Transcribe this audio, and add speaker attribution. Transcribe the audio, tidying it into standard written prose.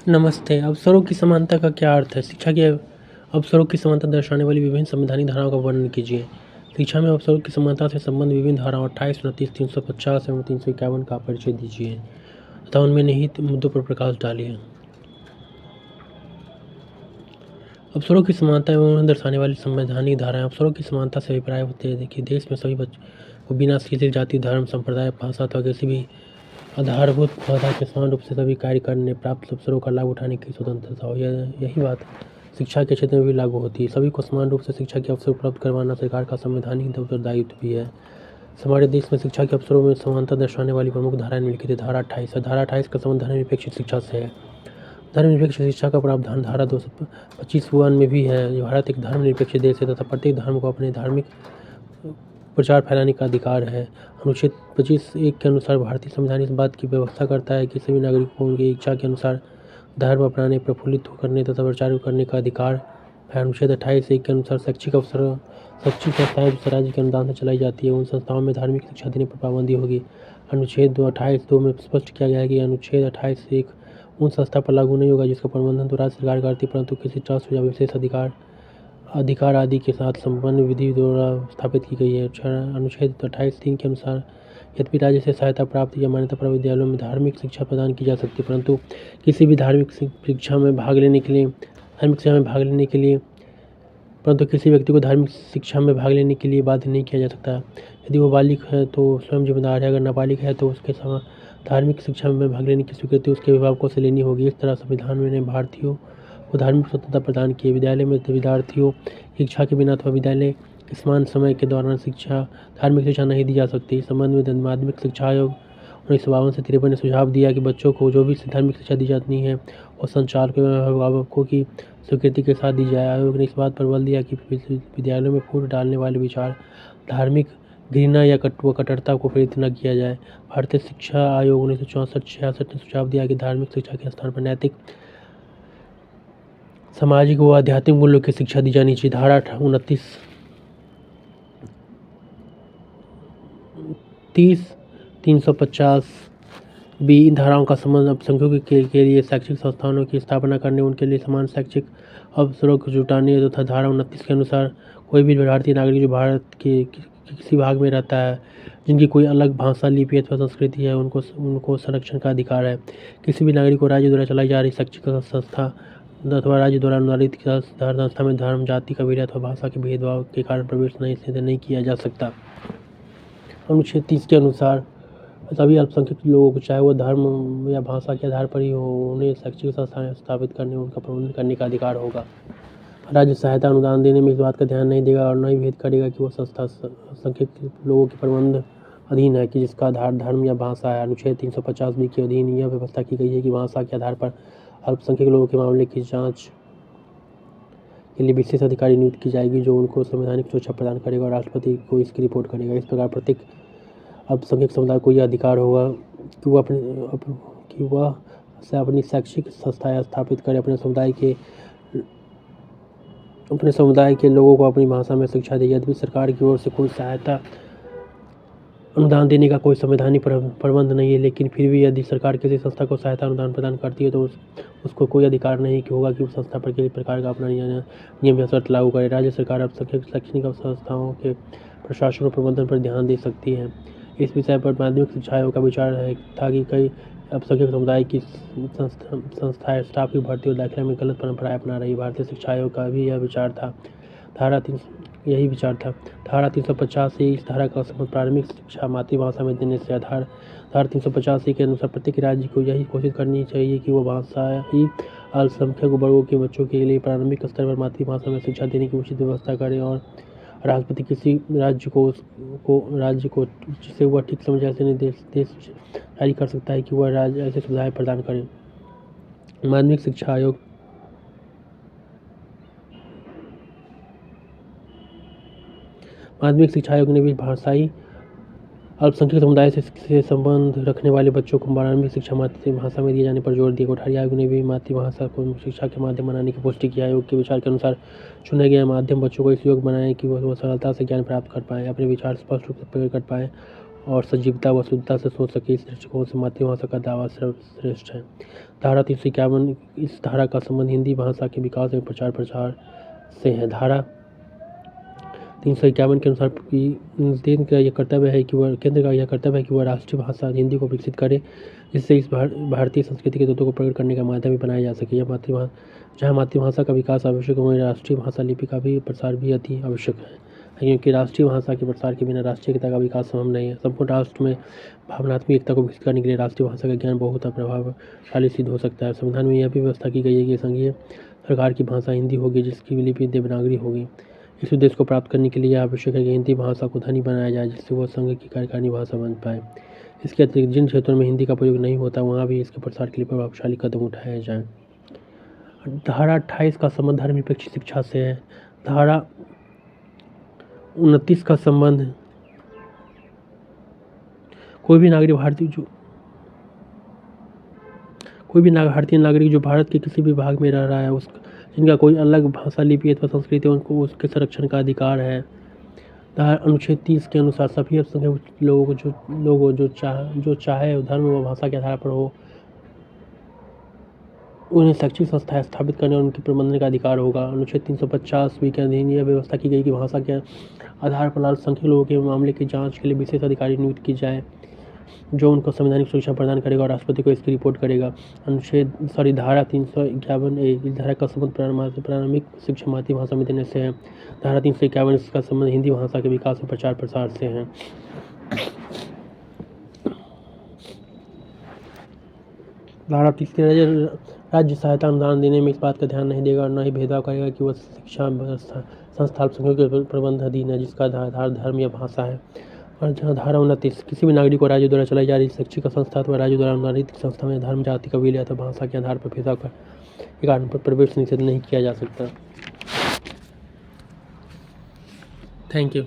Speaker 1: नमस्ते। अवसरों की समानता का क्या अर्थ है? शिक्षा के अवसरों की समानता दर्शाने वाली विभिन्न संवैधानिक धाराओं का वर्णन कीजिए। शिक्षा में अवसरों की समानता से संबंध विभिन्न धाराओं 28, 29, 350 एवं 351 का परिचय दीजिए तथा उनमें निहित मुद्दों पर प्रकाश डालिए। अवसरों की समानता एवं उन्हें दर्शाने वाली संवैधानिक धाराएँ। अवसरों की समानता से अभिप्राय होते हैं कि देश में सभी बच्चों को बिना किसी जाति, धर्म, संप्रदाय, भाषा अथवा किसी भी आधारभूत बाधा के समान रूप से सभी कार्य करने, प्राप्त अवसरों का लाभ उठाने की स्वतंत्रता हो। यही बात शिक्षा के क्षेत्र में भी लागू होती है। सभी को समान रूप से शिक्षा के अवसर उपलब्ध करवाना सरकार का संवैधानिक उत्तरदायित्व भी है। हमारे देश में शिक्षा के अवसरों में समानता दर्शाने वाली प्रमुख धाराएं निम्नलिखित है। धारा 28 है। धारा 28 का संबंध धर्मनिरपेक्ष शिक्षा से है। धर्मनिरपेक्ष शिक्षा का प्रावधान धारा 225 में भी है। भारत एक धर्मनिरपेक्ष देश है तथा प्रत्येक धर्म को अपने धार्मिक प्रचार फैलाने का अधिकार है। अनुच्छेद 25(1) के अनुसार भारतीय संविधान इस बात की व्यवस्था करता है कि सभी नागरिकों को उनकी इच्छा के अनुसार धर्म अपनाने, प्रफुल्लित करने तथा प्रचार करने का अधिकार है। अनुच्छेद 28(1) के अनुसार शैक्षिक संस्थाएं जिस राज्य के अनुदान से चलाई जाती है उन संस्थाओं में धार्मिक शिक्षा देने पर पाबंदी होगी। अनुच्छेद 28(2) में स्पष्ट किया गया है कि अनुच्छेद 28(1) उन संस्था पर लागू नहीं होगा जिसका प्रबंधन तो राज्य सरकार करती है, परंतु किसी ट्रस्ट या विशेष अधिकार आदि के साथ संपन्न विधि द्वारा स्थापित की गई है। अनुच्छेद 28(3) के अनुसार यद्यपि राज्य से सहायता प्राप्त या मान्यता प्राप्त विद्यालयों में धार्मिक शिक्षा प्रदान की जा सकती है, परंतु किसी भी धार्मिक शिक्षा में भाग लेने के लिए परंतु किसी व्यक्ति को धार्मिक शिक्षा में भाग लेने के लिए बाध्य नहीं किया जा सकता। यदि वो बालिग है तो स्वयं जिम्मेदार है, अगर नाबालिग है तो उसके धार्मिक शिक्षा में भाग लेने की स्वीकृति उसके अभिभावकों से लेनी होगी। इस तरह संविधान ने भारतीयों को धार्मिक स्वतंत्रता प्रदान की है। विद्यालय में विद्यार्थियों की इच्छा के बिना अथवा विद्यालय के समान समय के दौरान धार्मिक शिक्षा नहीं दी जा सकती। इस संबंध में माध्यमिक शिक्षा आयोग 1952 से 53 ने सुझाव दिया कि बच्चों को जो भी धार्मिक शिक्षा दी जाती है और संचालकों एवं अभिभावकों की स्वीकृति के साथ दी जाए। आयोग ने इस बात पर बल दिया कि विद्यालयों में फूट डालने वाले विचार, धार्मिक घृणा या कट्टरता को प्रेरित न किया जाए। भारतीय शिक्षा आयोग 1964-66 ने सुझाव दिया कि धार्मिक शिक्षा के स्थान पर नैतिक, सामाजिक व आध्यात्मिक मूल्यों की शिक्षा दी जानी चाहिए। धारा 29, 30, 350 बी इन धाराओं का संबंध अल्पसंख्यकों के लिए शैक्षिक संस्थानों की स्थापना करने, उनके लिए समान शैक्षिक अवसरों को जुटाने तथा धारा 29 के अनुसार कोई भी भारतीय नागरिक जो भारत के किसी भाग में रहता है जिनकी कोई अलग भाषा, लिपि अथवा संस्कृति है उनको संरक्षण का अधिकार है। किसी भी नागरिक को राज्य द्वारा चलाई जा रही शैक्षिक संस्था अथवा राज्य द्वारा अनुदानित संस्था में धर्म, जाति, कबीला अथवा भाषा के भेदभाव के कारण प्रवेश नहीं किया जा सकता। अनुच्छेद 30 के अनुसार सभी अल्पसंख्यक लोगों को चाहे वो धर्म या भाषा के आधार पर ही हो, उन्हें शैक्षिक संस्थाएं स्थापित करने, उनका प्रबंधन करने का अधिकार होगा। राज्य सहायता अनुदान देने में इस बात का ध्यान नहीं देगा और न ही भेद करेगा कि वो संस्था अल्पसंख्यक लोगों के प्रबंध अधीन है कि जिसका आधार धर्म या भाषा है। अनुच्छेद 350 के अधीन यह व्यवस्था की गई है कि भाषा के आधार पर अल्पसंख्यक लोगों के मामले की जाँच के लिए विशेष अधिकारी नियुक्त की जाएगी जो उनको संवैधानिक सुरक्षा प्रदान करेगा और राष्ट्रपति को इसकी रिपोर्ट करेगा। इस प्रकार प्रत्येक अल्पसंख्यक समुदाय को यह अधिकार होगा कि वह अपनी शैक्षिक संस्थाएं स्थापित करे, अपने समुदाय के लोगों को अपनी भाषा में शिक्षा दे। यदि सरकार की ओर से कोई सहायता अनुदान देने का कोई संवैधानिक प्रबंध नहीं है, लेकिन फिर भी यदि सरकार किसी संस्था को सहायता अनुदान प्रदान करती है तो उसको कोई अधिकार नहीं होगा कि उस संस्था पर किसी प्रकार का अपना नियम या शर्त लागू करे। राज्य सरकार अल्पसंख्यक शैक्षणिक संस्थाओं के प्रशासन और प्रबंधन पर ध्यान दे सकती है। इस विषय पर माध्यमिक शिक्षा आयोग का विचार था कि कई अल्पसंख्यक समुदाय की संस्थाएं स्टाफ की भर्ती और दाखिला में गलत परंपराएं अपना रही। भारतीय शिक्षा आयोग का भी यह विचार था। धारा 350 से इस धारा का संबंध प्रारंभिक शिक्षा मातृभाषा में देने से धारा 350 के अनुसार प्रत्येक राज्य को यही कोशिश करनी चाहिए कि वो भाषाई अल्पसंख्यक वर्गों के बच्चों के लिए प्रारंभिक स्तर पर मातृभाषा में शिक्षा देने की उचित व्यवस्था करे और राष्ट्रपति किसी राज्य को जिसे वह ठीक समझे ऐसे निर्देश जारी कर सकता है कि वह राज्य ऐसे सुविधाएं प्रदान करे। माध्यमिक शिक्षा आयोग ने भी भाषाई अल्पसंख्यक समुदाय से संबंध रखने वाले बच्चों को प्रारंभिक शिक्षा मातृभाषा में दिए जाने पर जोर दिया। कोठारी आयोग ने भी मातृभाषा को शिक्षा के माध्यम बनाने की पुष्टि की। आयोग के विचार के अनुसार चुने गए माध्यम बच्चों को इस योग्य बनाए कि वह सरलता से ज्ञान प्राप्त कर पाएँ, अपने विचार स्पष्ट रूप से प्रकट कर पाएँ और सजीवता व शुद्धता से सोच सके, इस दृष्टिकोण से मातृभाषा का दावा सर्वश्रेष्ठ है। धारा 351, इस धारा का संबंध हिंदी भाषा के विकास एवं प्रचार प्रसार से है। धारा 351 के अनुसार केंद्र का यह कर्तव्य है कि वह राष्ट्रीय भाषा हिंदी को विकसित करे, जिससे इस भारतीय संस्कृति के तत्वों को प्रकट करने का माध्यम भी बनाया जा सके। जहाँ मातृभाषा का विकास आवश्यक है, वहीं राष्ट्रीय भाषा लिपि का भी प्रसार भी अति आवश्यक है, क्योंकि राष्ट्रीय भाषा के प्रसार के बिना राष्ट्रीय एकता का विकास संभव नहीं है। संपूर्ण राष्ट्र में भावनात्मक एकता को विकसित करने के लिए राष्ट्रीय भाषा का ज्ञान बहुत प्रभावशाली सिद्ध हो सकता है। संविधान में यह भी व्यवस्था की गई है कि संघीय सरकार की भाषा हिंदी होगी, जिसकी लिपि देवनागरी होगी। इस उद्देश्य को प्राप्त करने के लिए आवश्यक है कि हिंदी भाषा को धनी बनाया जाए, जिससे वह संघ की कार्यकारिणी भाषा बन पाए। इसके अतिरिक्त जिन क्षेत्रों में हिंदी का प्रयोग नहीं होता, वहाँ भी इसके प्रसार के लिए प्रभावशाली कदम उठाया जाए। धारा 28 का संबंध धर्मनिरपेक्ष शिक्षा से है। धारा 29 का संबंध कोई भी भारतीय नागरिक जो भारत के किसी भी भाग में रह रहा है, जिनका कोई अलग भाषा, लिपि अथवा संस्कृति है, उनको उसके संरक्षण का अधिकार है। धारा अनुच्छेद 30 के अनुसार सभी अल्पसंख्यक लोगों जो चाहे धर्म व भाषा के आधार पर हो, उन्हें शैक्षिक संस्थाएं स्थापित करने और उनके प्रबंधन का अधिकार होगा। अनुच्छेद 350 के अधीन यह व्यवस्था की गई कि भाषा के आधार पर अल्पसंख्यक लोगों के मामले की जांच के लिए विशेष अधिकारी नियुक्त की जाए, जो उनको संवैधानिक सुरक्षा प्रदान करेगा और राष्ट्रपति को इसकी रिपोर्ट करेगा। धारा 351A, इस धारा का संबंध प्रारंभिक शिक्षा मातृभाषा में देने से है। धारा 351 इसका संबंध हिंदी भाषा के विकास और प्रचार प्रसार से है। धारा 3 राज्य सहायता अनुदान देने में इस बात का ध्यान नहीं देगा और न ही भेदभाव करेगा कि वह शिक्षा संस्था अल्पसंख्यकों के प्रबंध अधीन है, जिसका आधार धर्म या भाषा है। और जहाँ धारा 29, किसी भी नागरिक को राज्य द्वारा चलाई जा रही शैक्षिक संस्था अथवा राज्य द्वारा अनुदानित संस्था में धर्म, जाति, कबीले अथवा भाषा के आधार पर भेदभाव के कारण पर प्रवेश निषेध नहीं किया जा सकता। Thank you.